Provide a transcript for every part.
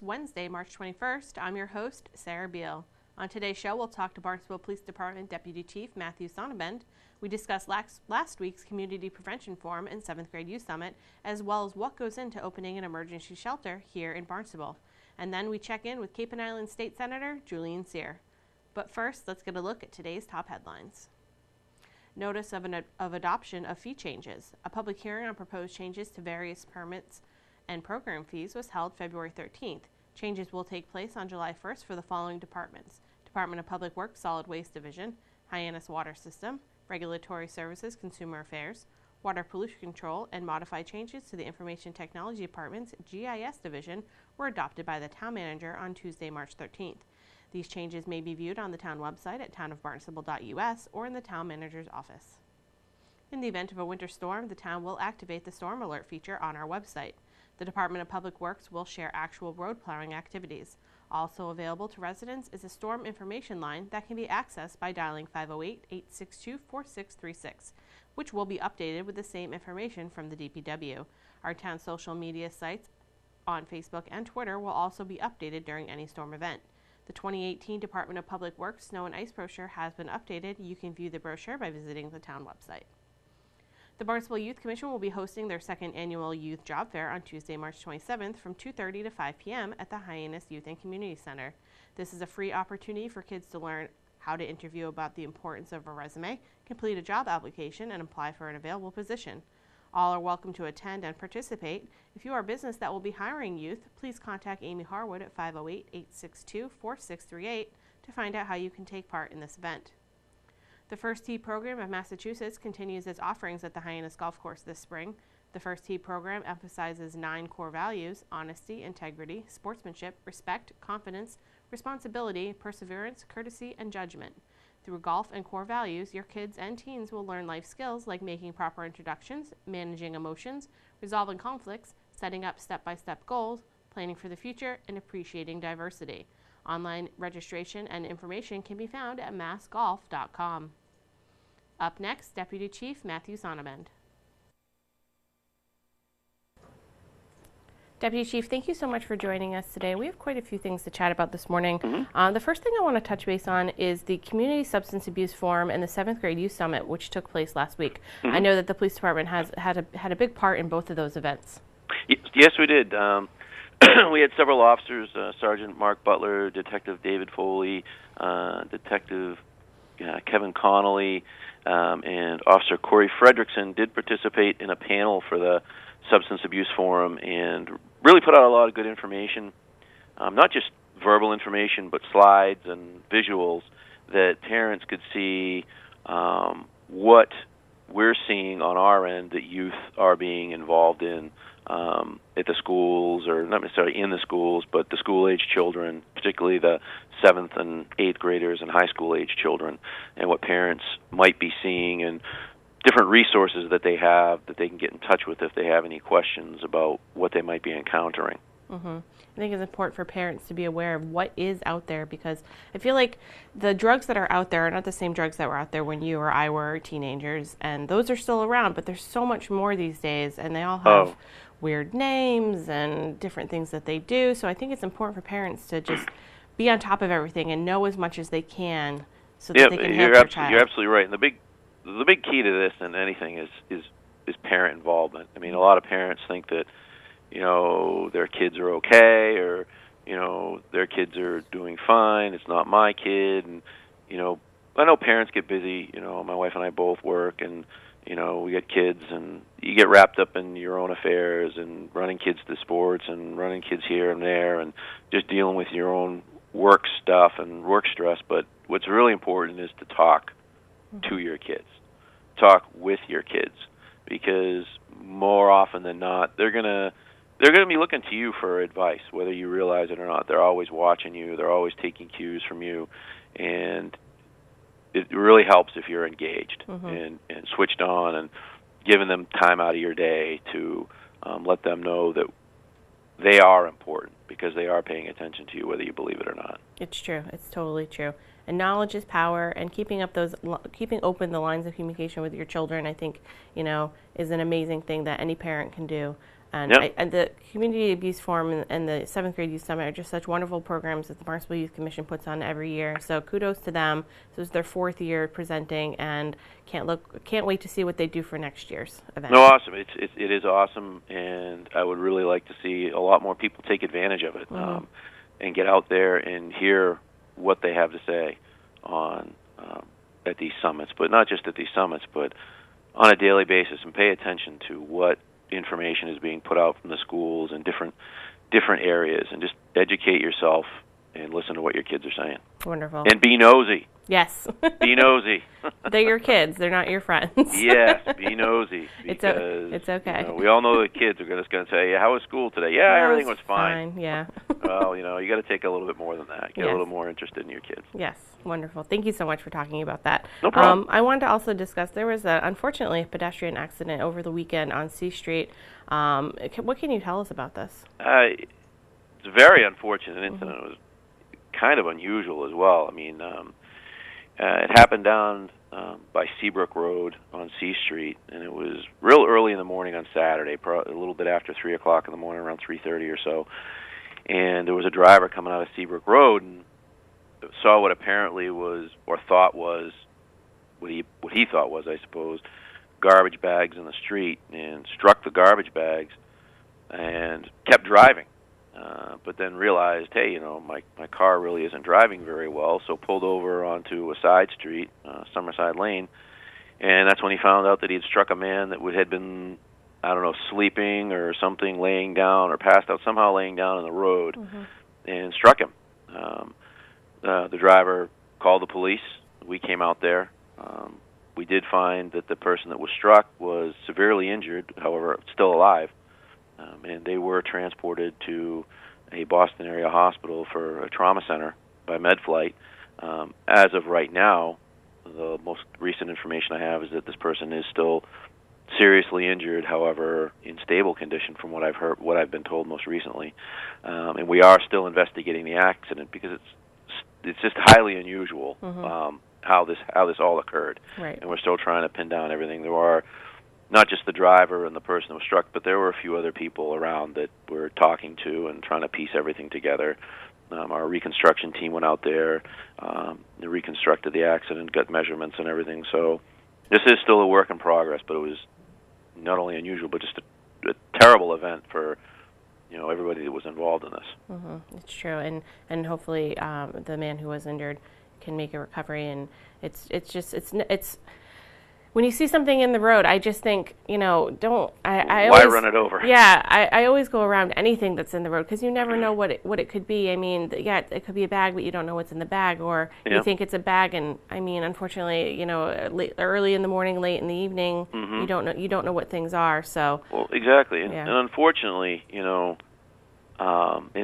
Wednesday, March 21st. I'm your host, Sarah Beal. On today's show, we'll talk to Barnstable Police Department Deputy Chief Matthew Sonnabend. We discuss last week's Community Prevention Forum and 7th Grade Youth Summit, as well as what goes into opening an emergency shelter here in Barnstable. And then we check in with Cape and Island State Senator Julian Cyr. But first, let's get a look at today's top headlines. Notice of adoption of fee changes. A public hearing on proposed changes to various permits and program fees was held February 13th. Changes will take place on July 1st for the following departments: Department of Public Works Solid Waste Division, Hyannis Water System, Regulatory Services Consumer Affairs, Water Pollution Control, and modified changes to the Information Technology Department's GIS Division were adopted by the Town Manager on Tuesday, March 13th. These changes may be viewed on the Town website at townofbarnstable.us or in the Town Manager's office. In the event of a winter storm, the Town will activate the Storm Alert feature on our website. The Department of Public Works will share actual road plowing activities. Also available to residents is a storm information line that can be accessed by dialing 508-862-4636, which will be updated with the same information from the DPW. Our town social media sites on Facebook and Twitter will also be updated during any storm event. The 2018 Department of Public Works Snow and Ice brochure has been updated. You can view the brochure by visiting the town website. The Barnstable Youth Commission will be hosting their second annual Youth Job Fair on Tuesday, March 27th from 2:30 to 5 p.m. at the Hyannis Youth and Community Center. This is a free opportunity for kids to learn how to interview about the importance of a resume, complete a job application, and apply for an available position. All are welcome to attend and participate. If you are a business that will be hiring youth, please contact Amy Harwood at 508-862-4638 to find out how you can take part in this event. The First Tee program of Massachusetts continues its offerings at the Hyannis Golf Course this spring. The First Tee program emphasizes 9 core values: honesty, integrity, sportsmanship, respect, confidence, responsibility, perseverance, courtesy, and judgment. Through golf and core values, your kids and teens will learn life skills like making proper introductions, managing emotions, resolving conflicts, setting up step-by-step goals, planning for the future, and appreciating diversity. Online registration and information can be found at massgolf.com. Up next, Deputy Chief Matthew Sonnabend. Deputy Chief, thank you so much for joining us today. We have quite a few things to chat about this morning. The first thing I want to touch base on is the Community Substance Abuse Forum and the 7th Grade Youth Summit, which took place last week. I know that the police department has had a big part in both of those events. Yes, we did. We had several officers, Sergeant Mark Butler, Detective David Foley, Detective Kevin Connolly, and Officer Corey Fredrickson did participate in a panel for the Substance Abuse Forum and really put out a lot of good information, not just verbal information, but slides and visuals that parents could see what we're seeing on our end that youth are being involved in at the schools, or not necessarily in the schools, but the school-age children, particularly the 7th and 8th graders and high school-age children, and what parents might be seeing, and different resources that they have that they can get in touch with if they have any questions about what they might be encountering. I think it's important for parents to be aware of what is out there, because I feel like the drugs that are out there are not the same drugs that were out there when you or I were teenagers, and those are still around, but there's so much more these days, and they all have weird names and different things that they do. So I think it's important for parents to just be on top of everything and know as much as they can so that they can help their child. You're absolutely right. And the big key to this and anything is parent involvement. I mean, a lot of parents think that, their kids are okay, or, their kids are doing fine. It's not my kid. And, I know parents get busy. My wife and I both work, and, we get kids, and you get wrapped up in your own affairs and running kids to sports and running kids here and there and just dealing with your own work stuff and work stress. But what's really important is to talk to your kids, talk with your kids, because more often than not, they're gonna be looking to you for advice, whether you realize it or not. They're always watching you. They're always taking cues from you, and it really helps if you're engaged and switched on and giving them time out of your day to let them know that they are important, because they are paying attention to you, whether you believe it or not. It's true. It's totally true. And knowledge is power, and keeping open the lines of communication with your children, I think, is an amazing thing that any parent can do. And, Yep. and the Community Abuse Forum and the 7th Grade Youth Summit are just such wonderful programs that the Barnstable Youth Commission puts on every year. So kudos to them. This is their 4th year presenting, and can't wait to see what they do for next year's event. No, awesome. It is awesome, and I would really like to see a lot more people take advantage of it and get out there and hear what they have to say on at these summits, but not just at these summits, but on a daily basis, and pay attention to what information is being put out from the schools in different areas, and just educate yourself and listen to what your kids are saying. Wonderful. And be nosy. Yes. Be nosy. They're your kids. They're not your friends. Yes, be nosy. Because, it's okay. We all know the kids are just going to say, "How was school today?" "Yeah, everything was fine." Yeah. Well, you got to take a little bit more than that. Get a little more interested in your kids. Yes, wonderful. Thank you so much for talking about that. No problem. I wanted to also discuss, there was unfortunately a pedestrian accident over the weekend on C Street. What can you tell us about this? It's a very unfortunate incident. It was kind of unusual as well. I mean, it happened down by Seabrook Road on C Street, and it was real early in the morning on Saturday, a little bit after 3 o'clock in the morning, around 3:30 or so. And there was a driver coming out of Seabrook Road and saw what apparently was, or thought was, what he thought was, I suppose, garbage bags in the street, and struck the garbage bags and kept driving. But then realized, hey, my car really isn't driving very well, so pulled over onto a side street, Summerside Lane, and that's when he found out that he had struck a man that had been, I don't know, sleeping or something, laying down, or passed out, somehow laying down in the road, and struck him. The driver called the police. We came out there. We did find that the person that was struck was severely injured, however, still alive, and they were transported to a Boston area hospital for a trauma center by MedFlight. As of right now, the most recent information I have is that this person is still seriously injured, however, in stable condition from what I've heard, what I've been told most recently. And we are still investigating the accident because it's just highly unusual how this all occurred. Right. And we're still trying to pin down everything. There are not just the driver and the person that was struck, but there were a few other people around that we're talking to and trying to piece everything together. Our reconstruction team went out there, they reconstructed the accident, got measurements and everything. So this is still a work in progress, but it was not only unusual, but just a terrible event for everybody that was involved in this. It's true, and hopefully the man who was injured can make a recovery. And it's when you see something in the road, I just think, don't. I Why always run it over? Yeah, I always go around anything that's in the road because you never know what it could be. I mean, it could be a bag, but you don't know what's in the bag, or you think it's a bag, and I mean, unfortunately, early in the morning, late in the evening, you don't know what things are. So. Well, exactly, and unfortunately, in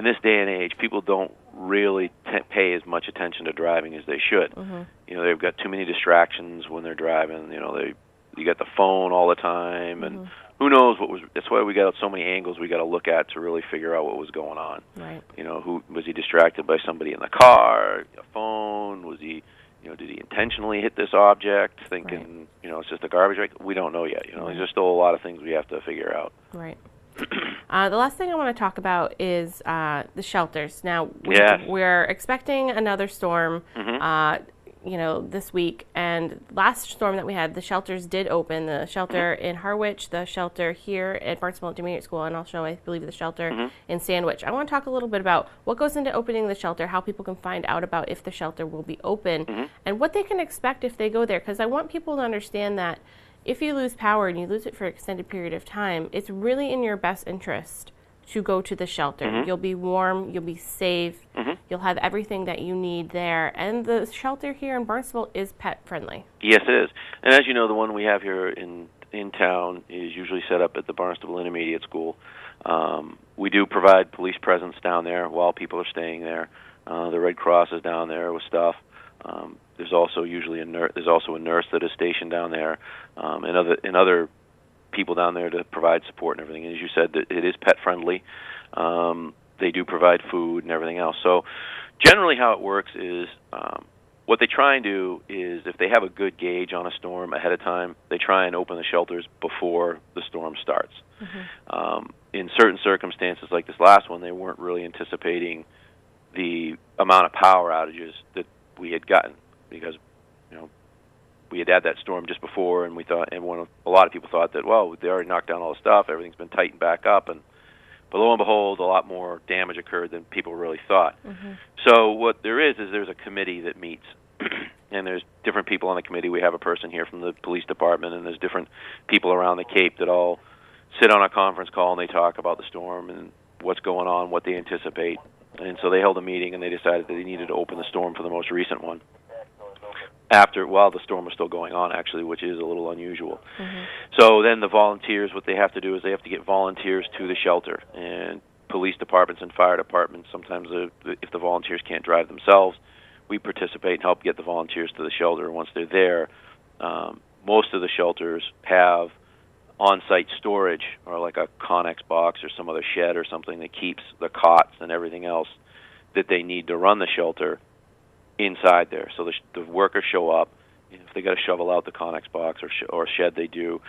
this day and age, people don't really pay as much attention to driving as they should. They've got too many distractions when they're driving. You got the phone all the time, and who knows what was. That's why we got so many angles we got to look at to really figure out what was going on. Right. Who was he distracted by? Somebody in the car, a phone? Was he? Did he intentionally hit this object, thinking it's just a garbage bag? We don't know yet. There's still a lot of things we have to figure out. Right. The last thing I want to talk about is the shelters. Now, we're expecting another storm, this week. And last storm that we had, the shelters did open. The shelter in Harwich, the shelter here at Barnstable Intermediate School, and also, I believe, the shelter in Sandwich. I want to talk a little bit about what goes into opening the shelter, how people can find out about if the shelter will be open, and what they can expect if they go there. Because I want people to understand that if you lose power and you lose it for an extended period of time, it's really in your best interest to go to the shelter. You'll be warm, you'll be safe, you'll have everything that you need there. And the shelter here in Barnstable is pet friendly. Yes, it is. And as you know, the one we have here in town is usually set up at the Barnstable Intermediate School. We do provide police presence down there while people are staying there. The Red Cross is down there with stuff. There's also usually a nurse that is stationed down there, and other people down there to provide support and everything. And as you said, it is pet friendly. They do provide food and everything else. So generally, how it works is what they try and do is, if they have a good gauge on a storm ahead of time, they try and open the shelters before the storm starts. In certain circumstances, like this last one, they weren't really anticipating the amount of power outages that we had gotten, because we had that storm just before, and we thought, and a lot of people thought that, well, they already knocked down all the stuff, everything's been tightened back up, but lo and behold, a lot more damage occurred than people really thought. So what there is there's a committee that meets, and there's different people on the committee. We have a person here from the police department, and there's different people around the Cape that all sit on a conference call, and they talk about the storm and what's going on, what they anticipate. And so they held a meeting, and they decided that they needed to open the storm for the most recent one while the storm was still going on, actually, which is a little unusual. So then the volunteers, what they have to do is they have to get volunteers to the shelter. And police departments and fire departments, sometimes if the volunteers can't drive themselves, we participate and help get the volunteers to the shelter. Once they're there, most of the shelters have on-site storage, or like a Connex box or some other shed or something that keeps the cots and everything else that they need to run the shelter inside there. So the workers show up. If they got to shovel out the Connex box or shed, they do.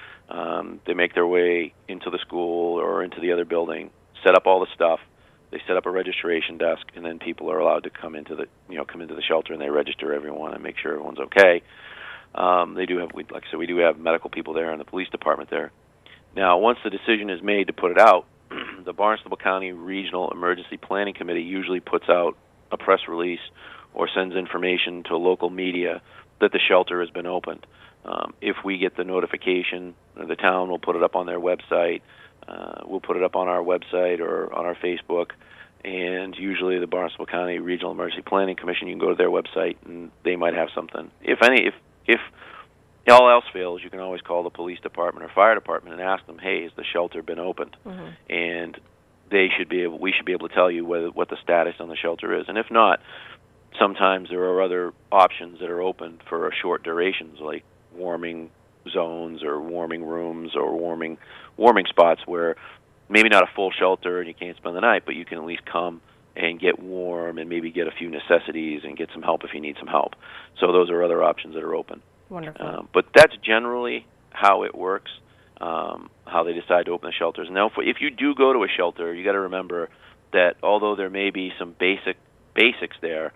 They make their way into the school or into the other building, set up all the stuff. They set up a registration desk, and then people are allowed to come into the shelter, and they register everyone and make sure everyone's okay. They do have, like I said, we do have medical people there and the police department there. Now, once the decision is made to put it out, the Barnstable County Regional Emergency Planning Committee usually puts out a press release or sends information to local media that the shelter has been opened. If we get the notification, the town will put it up on their website. We'll put it up on our website or on our Facebook. And usually the Barnstable County Regional Emergency Planning Commission, you can go to their website and they might have something. If all else fails, you can always call the police department or fire department and ask them, hey, has the shelter been opened? And we should be able to tell you what the status on the shelter is. And if not, sometimes there are other options that are open for short durations, like warming zones or warming rooms or warming spots where maybe not a full shelter and you can't spend the night, but you can at least come and get warm and maybe get a few necessities and get some help if you need some help. So those are other options that are open. Wonderful. But that's generally how it works, how they decide to open the shelters. Now, if you do go to a shelter, you got to remember that although there may be some basics there,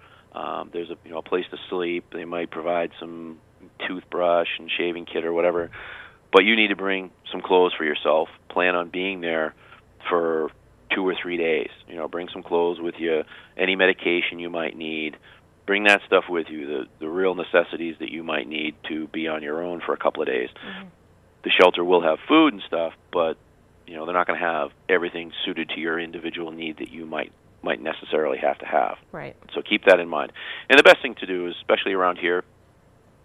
there's a place to sleep. They might provide some toothbrush and shaving kit or whatever, but you need to bring some clothes for yourself. Plan on being there for 2 or 3 days. Bring some clothes with you, any medication you might need. Bring that stuff with you, the real necessities that you might need to be on your own for a couple of days. The shelter will have food and stuff, but they're not going to have everything suited to your individual need that you might necessarily have to have. Right. So keep that in mind. And the best thing to do is, especially around here,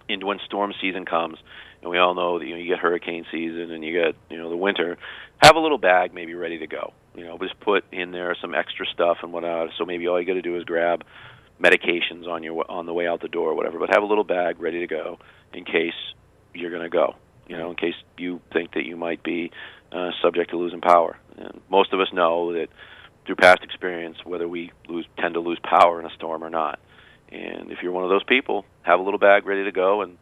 when storm season comes, and we all know that you get hurricane season and you get the winter, have a little bag maybe ready to go. Just put in there some extra stuff and whatnot. So maybe all you got to do is grab medications on the way out the door or whatever, but have a little bag ready to go in case you're going to go. In case you think that you might be subject to losing power. And most of us know that through past experience, whether we tend to lose power in a storm or not. And if you're one of those people, have a little bag ready to go and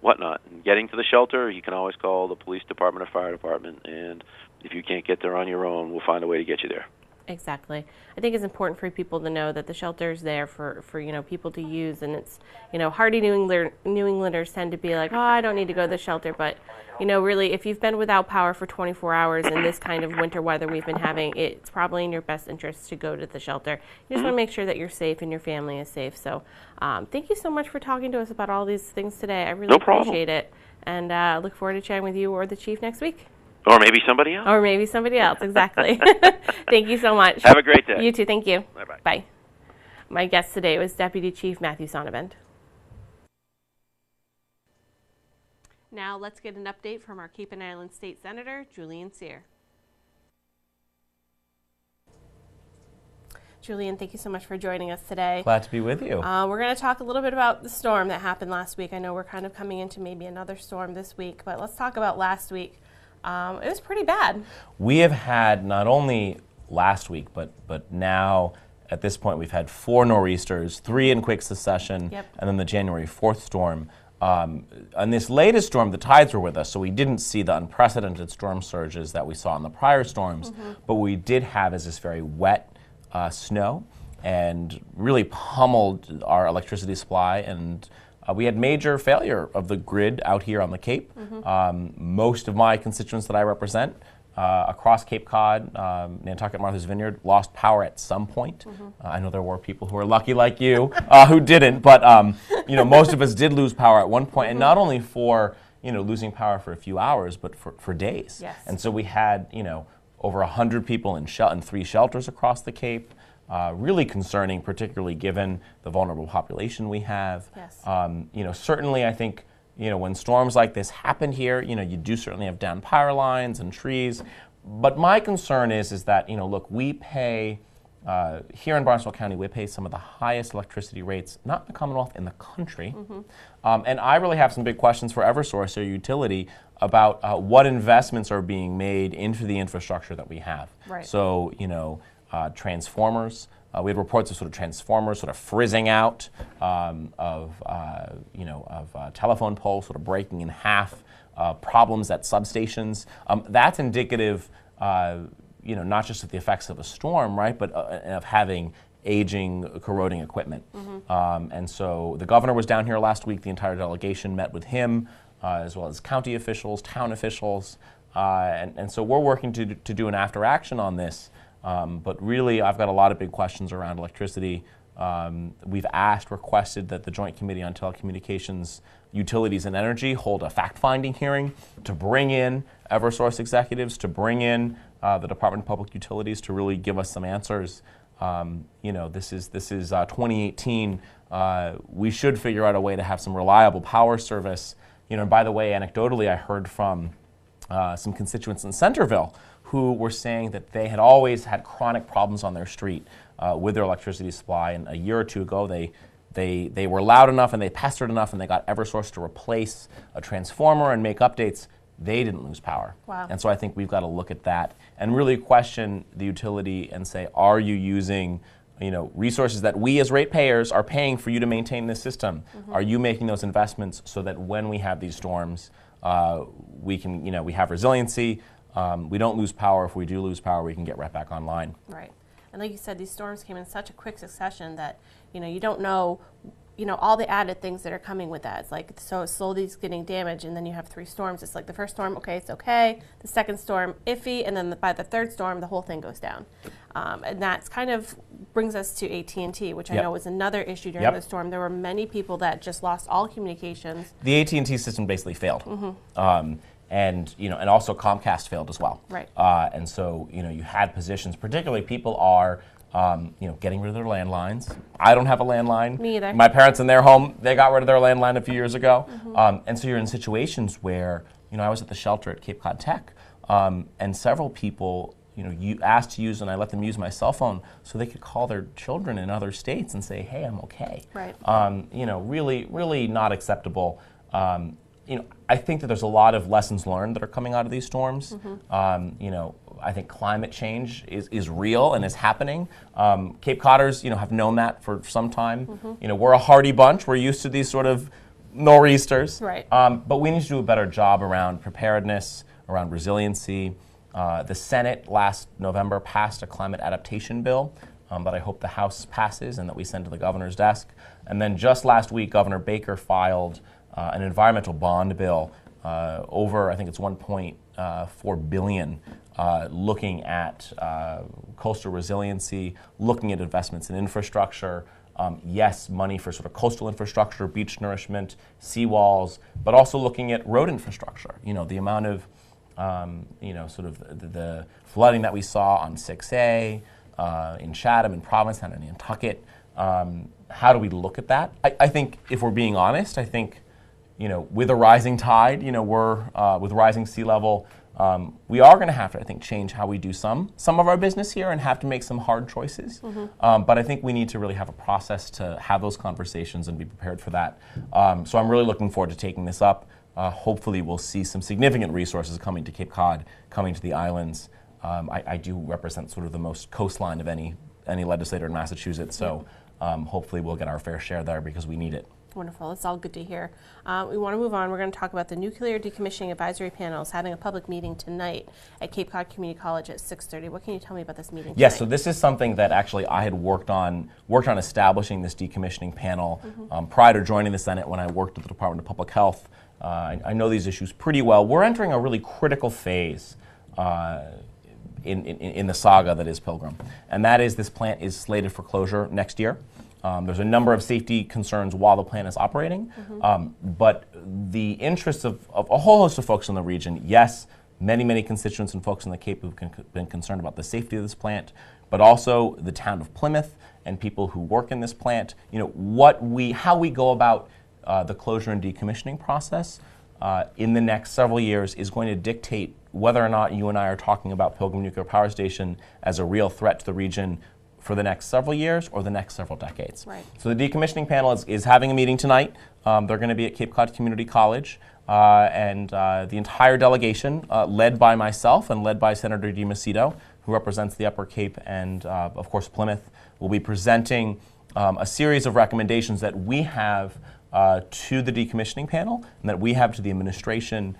whatnot. And getting to the shelter, you can always call the police department or fire department. And if you can't get there on your own, we'll find a way to get you there. Exactly. I think it's important for people to know that the shelter is there for people to use, and it's hardy New Englanders tend to be like, oh, I don't need to go to the shelter, but really, if you've been without power for 24 hours in this kind of winter weather we've been having, it's probably in your best interest to go to the shelter. You just want to make sure that you're safe and your family is safe. So thank you so much for talking to us about all these things today. I really appreciate it, and look forward to chatting with you or the chief next week. Or maybe somebody else. Exactly. Thank you so much. Have a great day. You too. Thank you. Bye-bye. Bye. My guest today was Deputy Chief Matthew Sonnabend. Now let's get an update from our Cape and Island State Senator, Julian Cyr. Julian, thank you so much for joining us today. Glad to be with you. We're going to talk a little bit about the storm that happened last week. I know we're kind of coming into maybe another storm this week, but let's talk about last week. It was pretty bad. We have had not only last week, but now At this point, we've had 4 nor'easters, 3 in quick succession, Yep. and then the January 4th storm. On this latest storm, the tides were with us, so we didn't see the unprecedented storm surges that we saw in the prior storms, but what we did have is this very wet snow and really pummeled our electricity supply, and we had major failure of the grid out here on the Cape. Most of my constituents that I represent across Cape Cod, Nantucket, Martha's Vineyard, lost power at some point. I know there were people who were lucky like you who didn't, but most of us did lose power at one point, and not only for losing power for a few hours, but for days. Yes. And so we had over 100 people in 3 shelters across the Cape. Really concerning, particularly given the vulnerable population we have. Yes. Certainly I think when storms like this happen here, you do certainly have down power lines and trees. But my concern is that, look, we pay, here in Barnstable County, we pay some of the highest electricity rates, not in the Commonwealth, in the country. And I really have some big questions for Eversource, or utility, about what investments are being made into the infrastructure that we have. Right. So, transformers. We had reports of sort of transformers sort of frizzing out, of telephone poles sort of breaking in half, problems at substations. That's indicative, not just of the effects of a storm, right, but of having aging, corroding equipment. And so the governor was down here last week. The entire delegation met with him, as well as county officials, town officials. And so we're working to do an after action on this. But really, I've got a lot of big questions around electricity. We've requested that the Joint Committee on Telecommunications, Utilities, and Energy hold a fact-finding hearing to bring in Eversource executives, to bring in the Department of Public Utilities to really give us some answers. This is 2018. We should figure out a way to have some reliable power service. And by the way, anecdotally, I heard from some constituents in Centerville who were saying that they had always had chronic problems on their street with their electricity supply. And a year or two ago, they were loud enough and they pestered enough and they got Eversource to replace a transformer and make updates. They didn't lose power. Wow. And so I think we've got to look at that and really question the utility and say, are you using resources that we as ratepayers are paying for you to maintain this system? Are you making those investments so that when we have these storms, we can, we have resiliency, we don't lose power. If we do lose power, we can get right back online. Right. And like you said, these storms came in such a quick succession that, you don't know, all the added things that are coming with that. It's like, so slowly it's getting damaged, and then you have 3 storms. It's like the first storm, okay, it's okay. The second storm, iffy, and then by the third storm, the whole thing goes down. And that's kind of brings us to AT&T, which I know was another issue during the storm. There were many people that just lost all communications. The AT&T system basically failed. And also Comcast failed as well. Right. And so you had positions, particularly people are getting rid of their landlines. I don't have a landline. Me either. My parents in their home, they got rid of their landline a few years ago. And so you're in situations where I was at the shelter at Cape Cod Tech, and several people you asked to use, and I let them use my cell phone so they could call their children in other states and say, hey, I'm okay. Right. Really not acceptable. I think that there's a lot of lessons learned that are coming out of these storms. I think climate change is real and is happening. Cape Codders, have known that for some time. We're a hardy bunch. We're used to these sort of nor'easters. Right. But we need to do a better job around preparedness, around resiliency. The Senate last November passed a climate adaptation bill that I hope the House passes and that we send to the governor's desk. And then just last week, Governor Baker filed an environmental bond bill over, I think it's $1.4 billion, looking at coastal resiliency, looking at investments in infrastructure, yes, money for sort of coastal infrastructure, beach nourishment, seawalls, but also looking at road infrastructure. The amount of, sort of the flooding that we saw on 6A, in Chatham, in Provincetown, and Nantucket. How do we look at that? I think if we're being honest, I think, with a rising tide, with rising sea level, we are going to have to, I think, change how we do some of our business here and have to make some hard choices. But I think we need to really have a process to have those conversations and be prepared for that. So I'm really looking forward to taking this up. Hopefully we'll see some significant resources coming to Cape Cod, coming to the islands. I do represent sort of the most coastline of any any legislator in Massachusetts. So hopefully we'll get our fair share there because we need it. Wonderful. It's all good to hear. We want to move on. We're going to talk about the Nuclear Decommissioning Advisory Panel is having a public meeting tonight at Cape Cod Community College at 6:30. What can you tell me about this meeting Yes, tonight? so this is something that actually I had worked on establishing this decommissioning panel prior to joining the Senate when I worked at the Department of Public Health. I know these issues pretty well. We're entering a really critical phase in the saga that is Pilgrim, and that is this plant is slated for closure next year. There's a number of safety concerns while the plant is operating, but the interests of a whole host of folks in the region, yes, many constituents and folks in the Cape who've been concerned about the safety of this plant, but also the town of Plymouth and people who work in this plant. You know, how we go about the closure and decommissioning process in the next several years is going to dictate whether or not you and I are talking about Pilgrim Nuclear Power Station as a real threat to the region for the next several years or the next several decades. Right. So the decommissioning panel is having a meeting tonight. They're going to be at Cape Cod Community College, and the entire delegation, led by myself and led by Senator DiMacedo, who represents the Upper Cape and, of course, Plymouth, will be presenting a series of recommendations that we have to the decommissioning panel and that we have to the administration.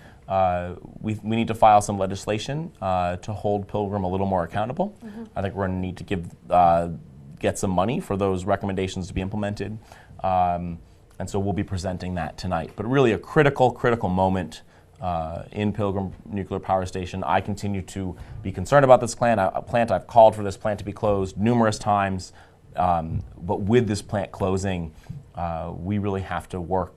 We need to file some legislation to hold Pilgrim a little more accountable. I think we're going to need to get some money for those recommendations to be implemented. And so we'll be presenting that tonight. But really a critical moment in Pilgrim Nuclear Power Station. I continue to be concerned about this plant. I've called for this plant to be closed numerous times. But with this plant closing, we really have to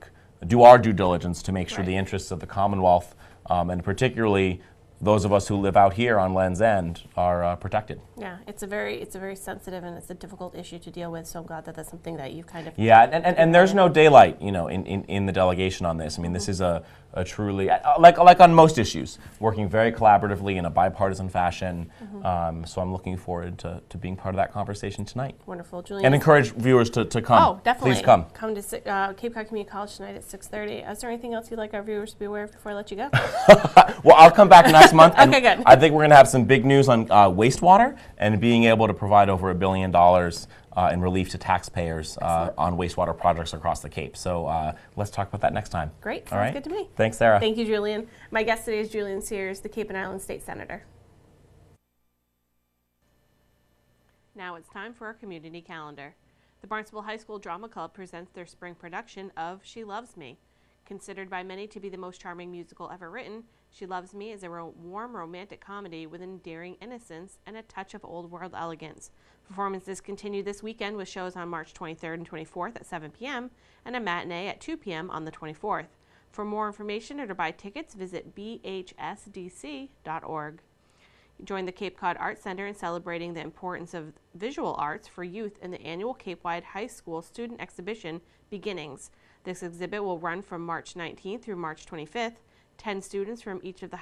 do our due diligence to make sure the interests of the Commonwealth, and particularly those of us who live out here on Land's End, are protected. Yeah, it's a very sensitive and it's a difficult issue to deal with. So I'm glad that that's something that you've kind of and there's no daylight, you know, in the delegation on this. I mean, this is a truly like on most issues, working very collaboratively in a bipartisan fashion. So I'm looking forward to being part of that conversation tonight. Wonderful, Julian. And encourage viewers to come. Oh, definitely. Please come. Come to Cape Cod Community College tonight at 6:30. Is there anything else you'd like our viewers to be aware of before I let you go? Well, I'll come back next month. Okay, good. I think we're going to have some big news on wastewater and being able to provide over $1 billion in relief to taxpayers on wastewater projects across the Cape. So let's talk about that next time. Great. All Sounds right. good to me. Thanks, Sarah. Thank you, Julian. My guest today is Julian Sears, the Cape and Island State Senator. Now it's time for our community calendar. The Barnstable High School Drama Club presents their spring production of She Loves Me. Considered by many to be the most charming musical ever written, She Loves Me is a warm romantic comedy with endearing innocence and a touch of old-world elegance. Performances continue this weekend with shows on March 23rd and 24th at 7 p.m. and a matinee at 2 p.m. on the 24th. For more information or to buy tickets, visit bhsdc.org. Join the Cape Cod Arts Center in celebrating the importance of visual arts for youth in the annual Cape-wide High School Student Exhibition, Beginnings. This exhibit will run from March 19th through March 25th. 10 students from each of the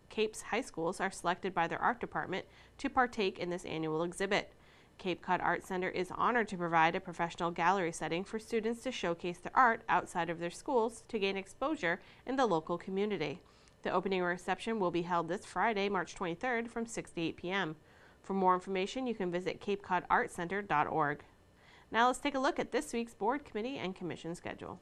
Cape's high schools are selected by their art department to partake in this annual exhibit. Cape Cod Art Center is honored to provide a professional gallery setting for students to showcase their art outside of their schools to gain exposure in the local community. The opening reception will be held this Friday, March 23rd from 6 to 8 p.m. For more information, you can visit capecodartcenter.org. Now let's take a look at this week's board, committee, and commission schedule.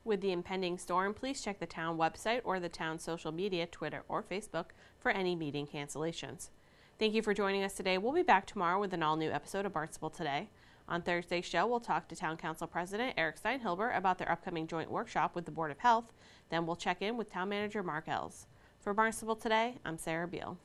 With the impending storm, please check the town website or the town's social media, Twitter or Facebook, for any meeting cancellations. Thank you for joining us today. We'll be back tomorrow with an all-new episode of Barnstable Today. On Thursday's show, we'll talk to Town Council President Eric Steinhilber about their upcoming joint workshop with the Board of Health. Then we'll check in with Town Manager Mark Ells. For Barnstable Today, I'm Sarah Beal.